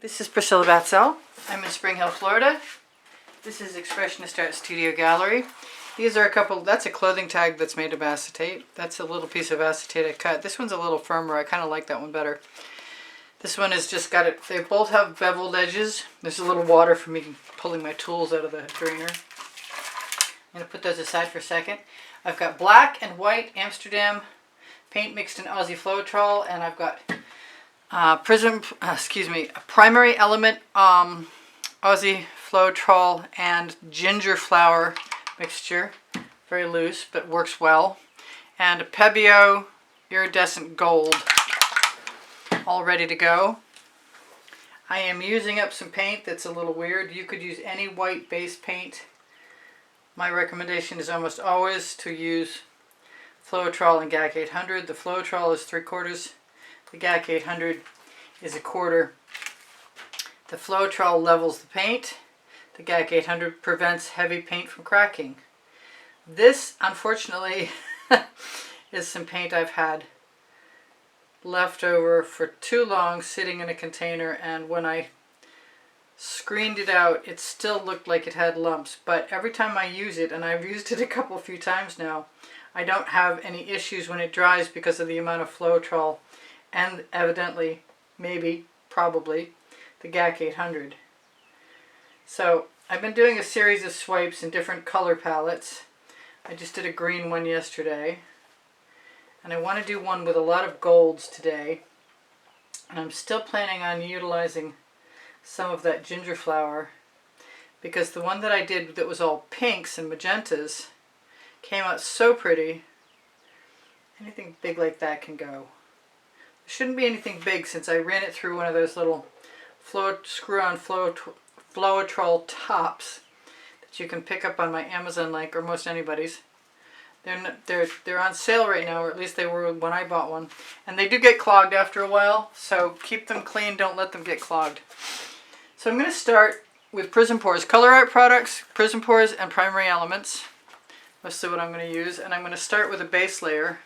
This is Priscilla Batzell. I'm in Spring Hill, Florida. This is Expressionist Art Studio Gallery. These are a couple, that's a clothing tag that's made of acetate. That's a little piece of acetate I cut. This one's a little firmer. I kind of like that one better. This one has just got it, they both have beveled edges. There's a little water for me pulling my tools out of the drainer. I'm going to put those aside for a second. I've got black and white Amsterdam paint mixed in Aussie Floetrol, and I've got Primary Element Aussie Floetrol and ginger flower mixture. Very loose, but works well. And a Pebeo iridescent gold, all ready to go. I am using up some paint that's a little weird. You could use any white base paint. My recommendation is almost always to use Floetrol and GAC 800. The Floetrol is 3/4. The GAC 800 is 1/4. The Floetrol levels the paint. The GAC 800 prevents heavy paint from cracking. This, unfortunately, is some paint I've had left over for too long sitting in a container, and when I screened it out it still looked like it had lumps, but every time I use it, and I've used it a few times now, I don't have any issues when it dries because of the amount of Floetrol and evidently, maybe, probably, the GAC 800. So I've been doing a series of swipes in different color palettes. I just did a green one yesterday. And I want to do one with a lot of golds today. And I'm still planning on utilizing some of that ginger flower, because the one that I did that was all pinks and magentas came out so pretty. Anything big like that can go. There shouldn't be anything big since I ran it through one of those little screw-on Floetrol tops that you can pick up on my Amazon link, or most anybody's. They're on sale right now, or at least they were when I bought one. And they do get clogged after a while, so keep them clean, don't let them get clogged. So I'm going to start with Prizm Pores, Colour Arte products, Prizm Pores, and Primary Elements. Mostly what I'm going to use. And I'm going to start with a base layer.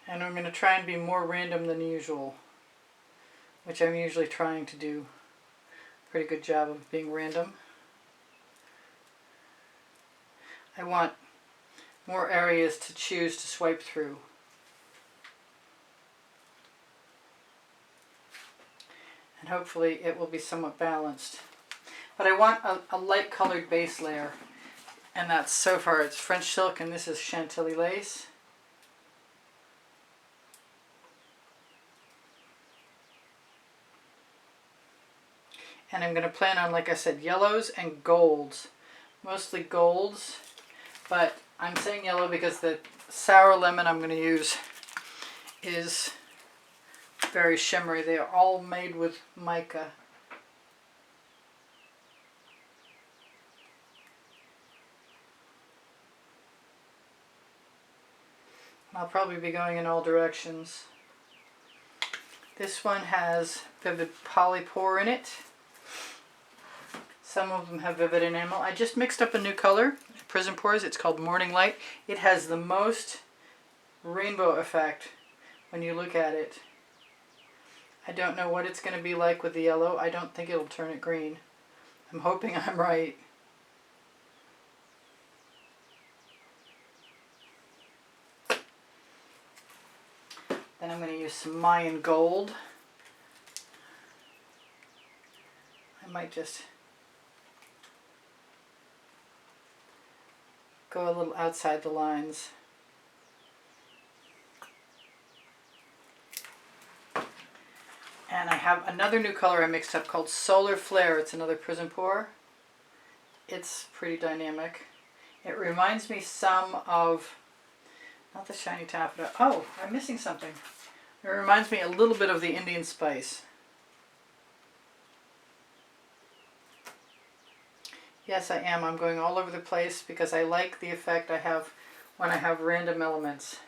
And I'm going to try and be more random than usual, which I'm usually trying to do a pretty good job of being random. I want more areas to choose to swipe through. And hopefully it will be somewhat balanced. But I want a light colored base layer. And that's, so far, it's French silk, and this is Chantilly lace. And I'm going to plan on, like I said, yellows and golds. Mostly golds, but I'm saying yellow because the sour lemon I'm going to use is very shimmery. They are all made with mica. I'll probably be going in all directions. This one has vivid polypore in it. Some of them have vivid enamel. I just mixed up a new color, Prizm Pores. It's called Morning Light. It has the most rainbow effect when you look at it. I don't know what it's going to be like with the yellow. I don't think it'll turn it green. I'm hoping I'm right. Then I'm going to use some Mayan gold. I might just go a little outside the lines. And I have another new color I mixed up called Solar Flare. It's another Prizm Pore. It's pretty dynamic. It reminds me some of, not the shiny taffeta. Oh, I'm missing something. It reminds me a little bit of the Indian Spice. Yes, I am. I'm going all over the place because I like the effect I have when I have random elements.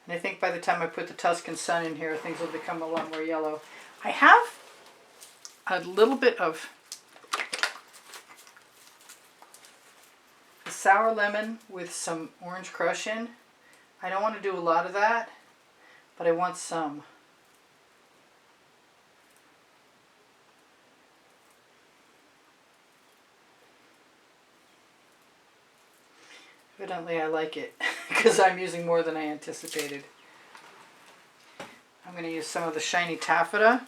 And I think by the time I put the Tuscan Sun in here, things will become a lot more yellow. I have a little bit of sour lemon with some orange crush in. I don't want to do a lot of that, but I want some. Evidently I like it because I'm using more than I anticipated. I'm going to use some of the shiny taffeta,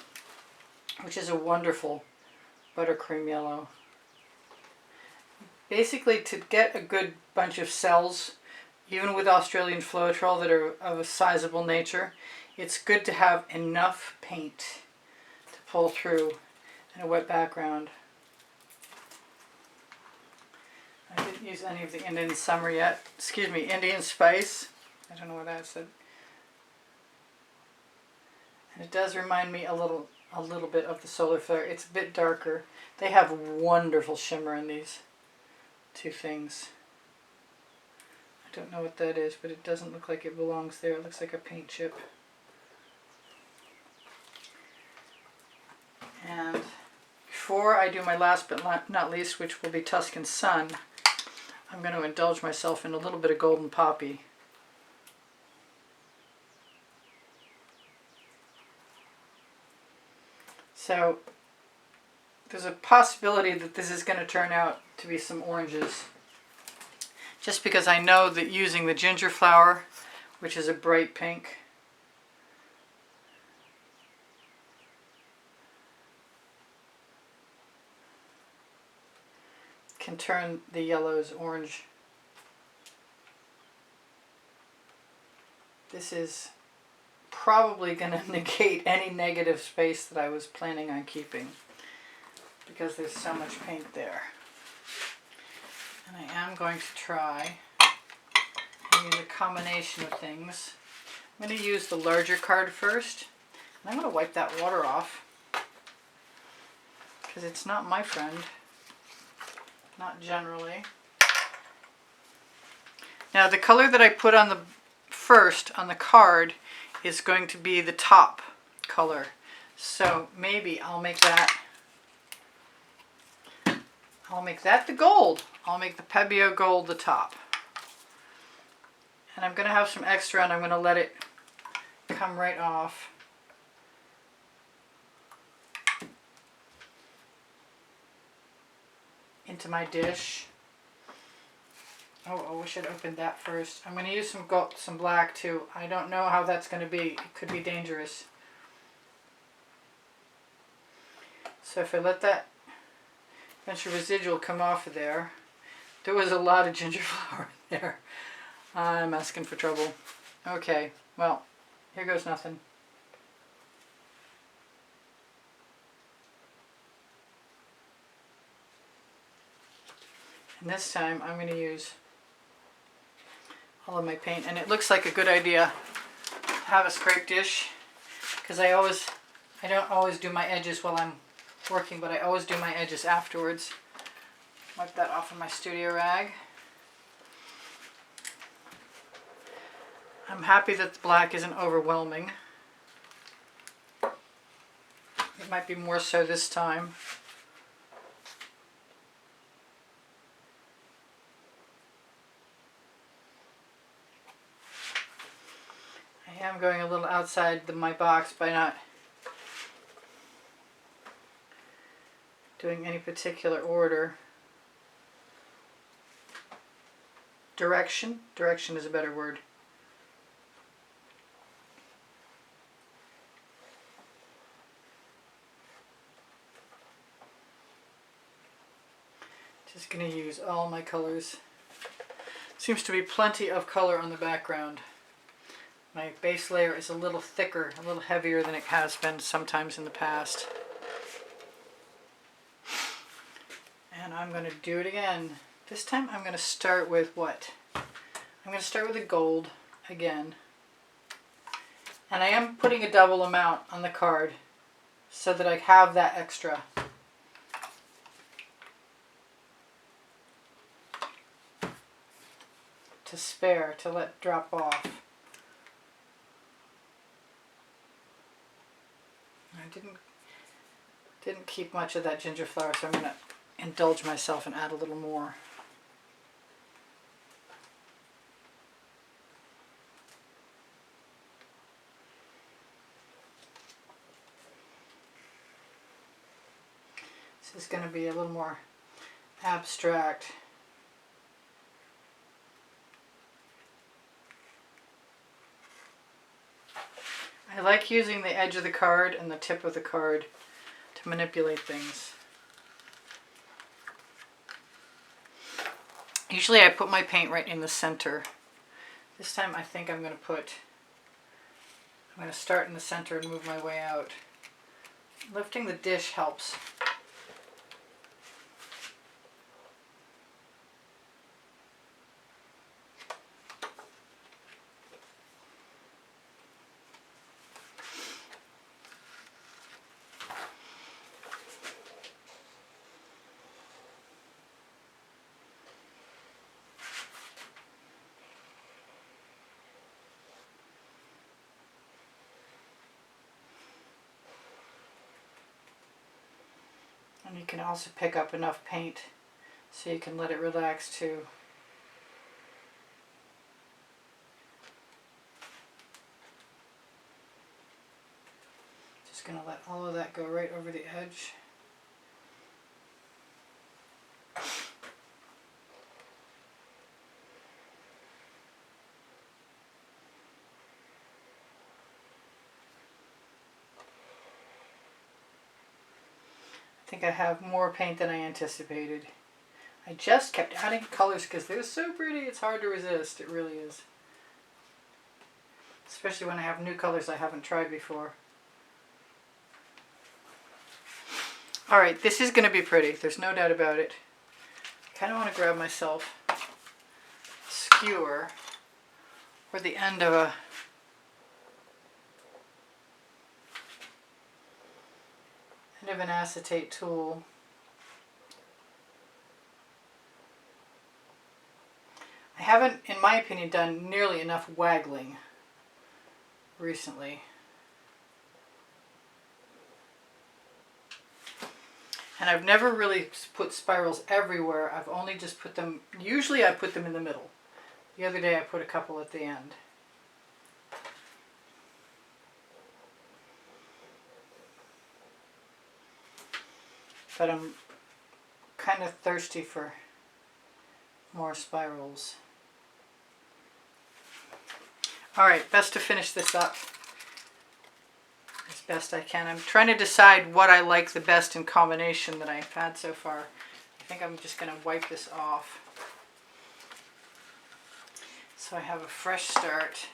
which is a wonderful buttercream yellow. Basically, to get a good bunch of cells, even with Australian Floetrol that are of a sizable nature, it's good to have enough paint to pull through in a wet background. I didn't use any of the Indian Summer yet. Excuse me, Indian Spice. I don't know what that said. And it does remind me a little bit of the Solar Flare. It's a bit darker. They have wonderful shimmer in these two things. I don't know what that is, but it doesn't look like it belongs there. It looks like a paint chip. And before I do my last but not least, which will be Tuscan Sun, I'm going to indulge myself in a little bit of Golden Poppy. So there's a possibility that this is going to turn out to be some oranges, just because I know that using the ginger flower, which is a bright pink, can turn the yellows orange. This is probably going to negate any negative space that I was planning on keeping, because there's so much paint there. And I am going to try and use a combination of things. I'm going to use the larger card first, and I'm going to wipe that water off, because it's not my friend. Not generally. Now the color that I put on the first on the card is going to be the top color. So maybe I'll make that the gold. I'll make the P.P. Gold the top. And I'm going to have some extra and I'm going to let it come right off. Into my dish. Oh, I wish I'd opened that first. I'm going to use some black too. I don't know how that's going to be. It could be dangerous. So if I let that bunch of residual come off of there, there was a lot of ginger flower in there. I'm asking for trouble. Okay, well, here goes nothing. And this time I'm going to use all of my paint, and it looks like a good idea to have a scrape dish, because I don't always do my edges while I'm working, but I always do my edges afterwards. Wipe that off of my studio rag. I'm happy that the black isn't overwhelming. It might be more so this time. I am going a little outside my box by not doing any particular order. Direction is a better word. Just going to use all my colors. Seems to be plenty of color on the background. My base layer is a little thicker, a little heavier than it has been sometimes in the past. And I'm going to do it again. This time I'm going to start with what? I'm going to start with the gold again. And I am putting a double amount on the card so that I have that extra. To spare, to let drop off. I didn't keep much of that ginger flower, so I'm going to indulge myself and add a little more. This is going to be a little more abstract. I like using the edge of the card and the tip of the card to manipulate things. Usually I put my paint right in the center. This time I think I'm going to start in the center and move my way out. Lifting the dish helps. And you can also pick up enough paint so you can let it relax too. Just going to let all of that go right over the edge. I think I have more paint than I anticipated. I just kept adding colors because they're so pretty, it's hard to resist. It really is. Especially when I have new colors I haven't tried before. Alright, this is going to be pretty. There's no doubt about it. I kind of want to grab myself a skewer or the end of an acetate tool. I haven't, in my opinion, done nearly enough waggling recently. And I've never really put spirals everywhere. I've only just put them, usually I put them in the middle. The other day I put a couple at the end. But I'm kind of thirsty for more spirals. Alright, best to finish this up as best I can. I'm trying to decide what I like the best in combination that I've had so far. I think I'm just going to wipe this off. So I have a fresh start.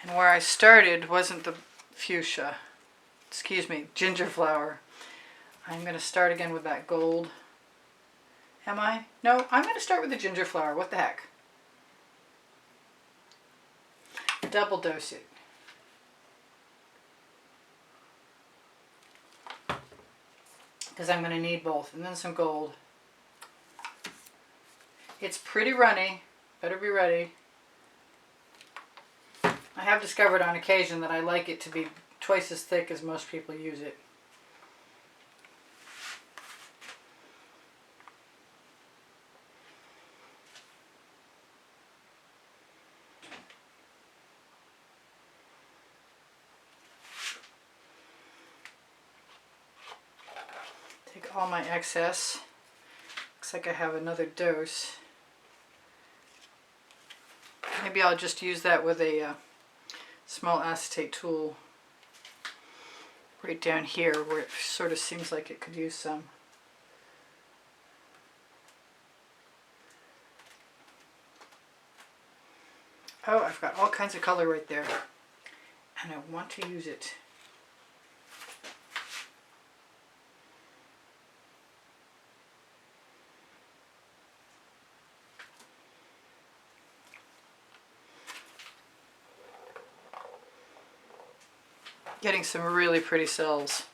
And where I started wasn't the fuchsia. Excuse me, ginger flower. I'm going to start again with that gold. Am I? No, I'm going to start with the ginger flower. What the heck? Double dose it. Because I'm going to need both. And then some gold. It's pretty runny. Better be ready. I have discovered on occasion that I like it to be twice as thick as most people use it. Take all my excess. Looks like I have another dose. Maybe I'll just use that with a small acetate tool right down here where it sort of seems like it could use some. Oh, I've got all kinds of color right there, and I want to use it. Getting some really pretty cells.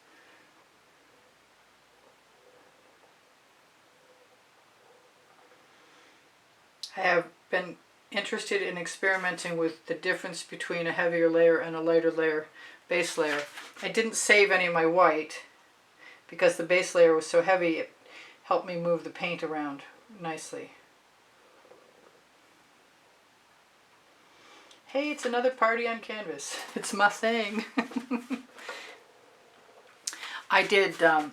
I have been interested in experimenting with the difference between a heavier layer and a lighter layer, base layer. I didn't save any of my white because the base layer was so heavy it helped me move the paint around nicely. Hey, it's another party on canvas. It's my thing. I did a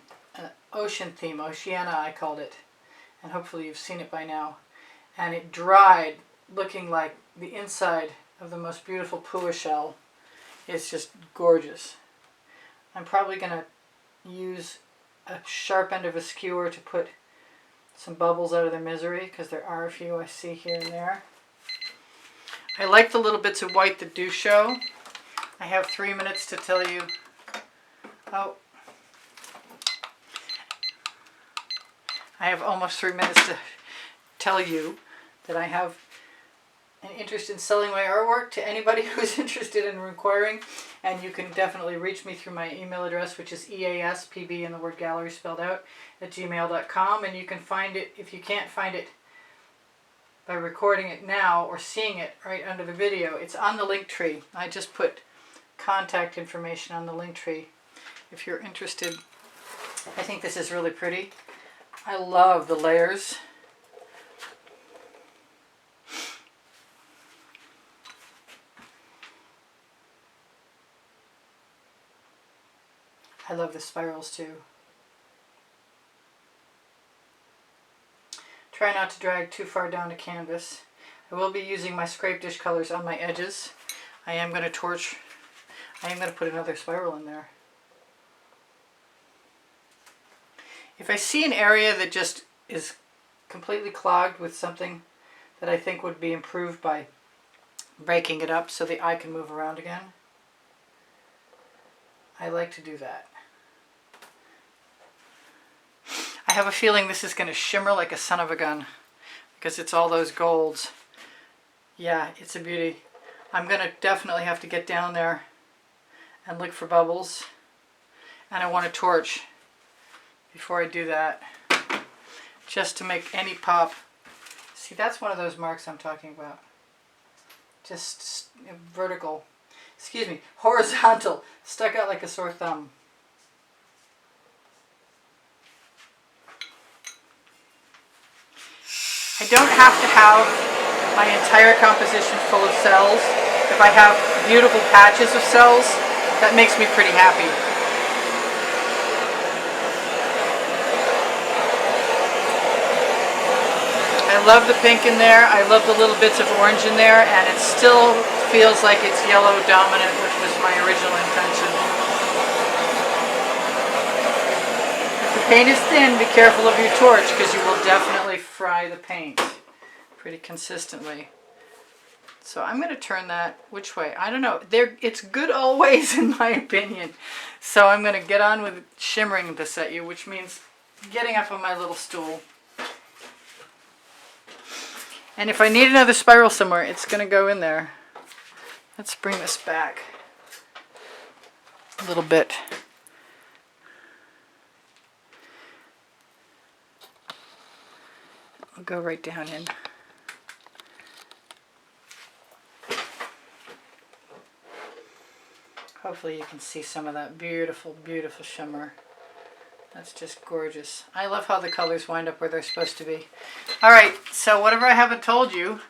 ocean theme, Oceana I called it, and hopefully you've seen it by now. And it dried looking like the inside of the most beautiful pua shell. It's just gorgeous. I'm probably going to use a sharp end of a skewer to put some bubbles out of the misery, because there are a few I see here and there. I like the little bits of white that do show. I have 3 minutes to tell you. Oh. I have almost 3 minutes to tell you that I have an interest in selling my artwork to anybody who's interested in inquiring, and you can definitely reach me through my email address, which is easpb and the word gallery spelled out @gmail.com, and you can find it, if you can't find it by recording it now or seeing it right under the video, it's on the link tree. I just put contact information on the link tree if you're interested. I think this is really pretty. I love the layers. I love the spirals too. Try not to drag too far down the canvas. I will be using my scrape dish colors on my edges. I am going to torch. I am going to put another spiral in there. If I see an area that just is completely clogged with something that I think would be improved by breaking it up so the eye can move around again, I like to do that. I have a feeling this is going to shimmer like a son of a gun because it's all those golds. Yeah, it's a beauty. I'm going to definitely have to get down there and look for bubbles, and I want to torch before I do that, just to make any pop. See, that's one of those marks I'm talking about. Just vertical, excuse me, horizontal, stuck out like a sore thumb. I don't have to have my entire composition full of cells. If I have beautiful patches of cells, that makes me pretty happy. I love the pink in there. I love the little bits of orange in there, and it still feels like it's yellow dominant, which was my original intention. If the paint is thin, be careful of your torch, because you will definitely fry the paint pretty consistently. So I'm going to turn that which way? I don't know. It's good all ways in my opinion. So I'm going to get on with shimmering this at you, which means getting up on my little stool. And if I need another spiral somewhere, it's going to go in there. Let's bring this back a little bit. I'll go right down in. Hopefully you can see some of that beautiful, beautiful shimmer. That's just gorgeous. I love how the colors wind up where they're supposed to be. Alright, so whatever I haven't told you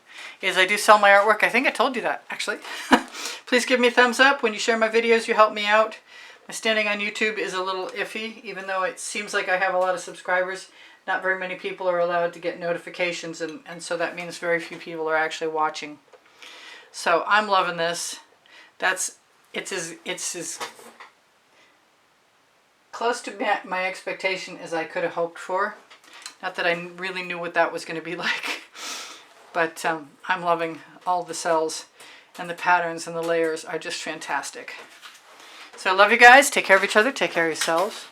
is I do sell my artwork. I think I told you that, actually. Please give me a thumbs up. When you share my videos, you help me out. My standing on YouTube is a little iffy, even though it seems like I have a lot of subscribers. Not very many people are allowed to get notifications, and so that means very few people are actually watching. So I'm loving this. It's as close to my expectation as I could have hoped for. Not that I really knew what that was going to be like, but I'm loving all the cells, and the patterns and the layers are just fantastic. So I love you guys. Take care of each other. Take care of yourselves.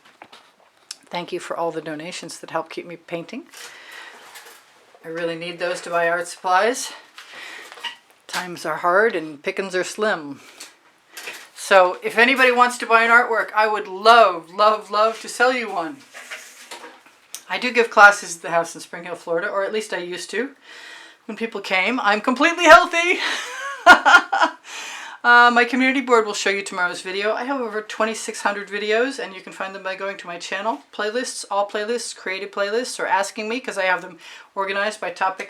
Thank you for all the donations that help keep me painting. I really need those to buy art supplies. Times are hard and pickings are slim. So if anybody wants to buy an artwork, I would love, love, love to sell you one. I do give classes at the house in Spring Hill, Florida, or at least I used to when people came. I'm completely healthy. My community board will show you tomorrow's video. I have over 2,600 videos, and you can find them by going to my channel. Playlists, all playlists, creative playlists, or asking me, because I have them organized by topic